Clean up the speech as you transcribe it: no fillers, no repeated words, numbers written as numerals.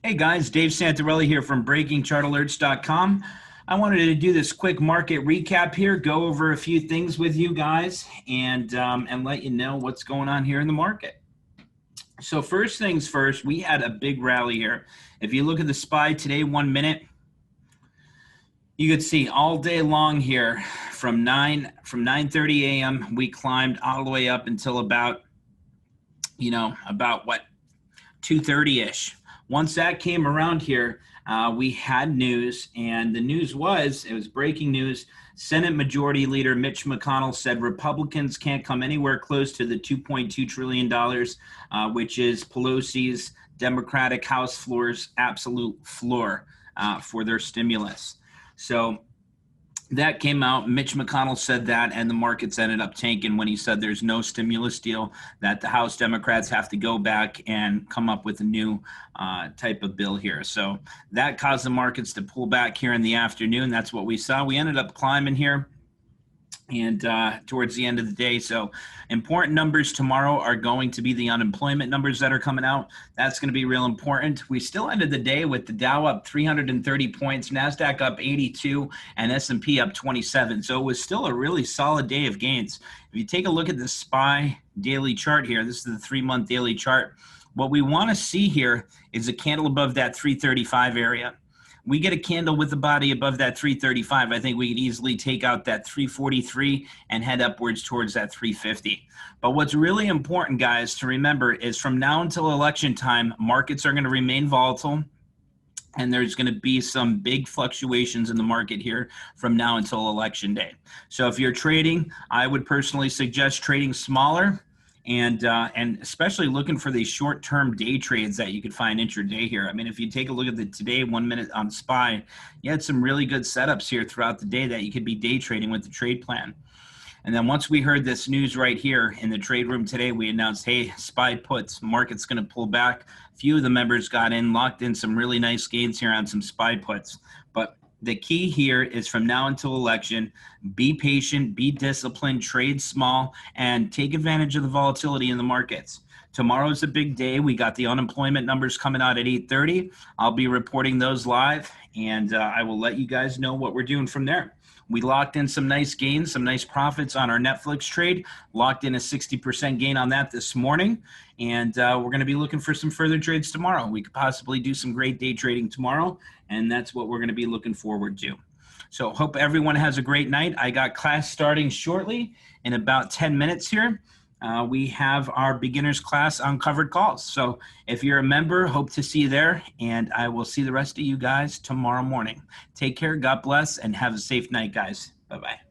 Hey guys, Dave Santarelli here from BreakingChartAlerts.com. I wanted to do this quick market recap here, go over a few things with you guys, and let you know what's going on here in the market. So first things first, we had a big rally here. If you look at the SPY today, 1 minute, you could see all day long here from 9:30 a.m. we climbed all the way up until about what 2:30ish. Once that came around here, we had news, and the news it was breaking news. Senate Majority Leader Mitch McConnell said Republicans can't come anywhere close to the $2.2 trillion, which is Pelosi's Democratic House floor's absolute floor for their stimulus. So that came out. Mitch McConnell said that, and the markets ended up tanking when he said there's no stimulus deal, that the House Democrats have to go back and come up with a new type of bill here. So that caused the markets to pull back here in the afternoon. That's what we saw. We ended up climbing here and towards the end of the day. So important numbers tomorrow are going to be the unemployment numbers that are coming out. That's going to be real important. We still ended the day with the Dow up 330 points, NASDAQ up 82, and S&P up 27. So it was still a really solid day of gains. If you take a look at the SPY daily chart here, this is the 3-month daily chart. What we want to see here is a candle above that 335 area. We get a candle with the body above that 335, I think we could easily take out that 343 and head upwards towards that 350. But what's really important, guys, to remember is from now until election time, markets are going to remain volatile, and there's going to be some big fluctuations in the market here from now until election day. So if you're trading, I would personally suggest trading smaller, and especially looking for these short-term day trades that you could find intraday here. I mean, if you take a look at the today 1 minute on SPY, you had some really good setups here throughout the day that you could be day trading with the trade plan. And then once we heard this news right here in the trade room today, we announced, hey, SPY puts, market's going to pull back. A few of the members got in, locked in some really nice gains here on some SPY puts. But the key here is from now until election, be patient, be disciplined, trade small, and take advantage of the volatility in the markets. Tomorrow's a big day. We got the unemployment numbers coming out at 8:30. I'll be reporting those live, and I will let you guys know what we're doing from there. We locked in some nice gains, some nice profits on our Netflix trade, locked in a 60% gain on that this morning, and we're going to be looking for some further trades tomorrow. We could possibly do some great day trading tomorrow, and that's what we're going to be looking forward to. So hope everyone has a great night. I got class starting shortly in about 10 minutes here. We have our beginners class on covered calls. So if you're a member, hope to see you there, and I will see the rest of you guys tomorrow morning. Take care, God bless, and have a safe night, guys. Bye-bye.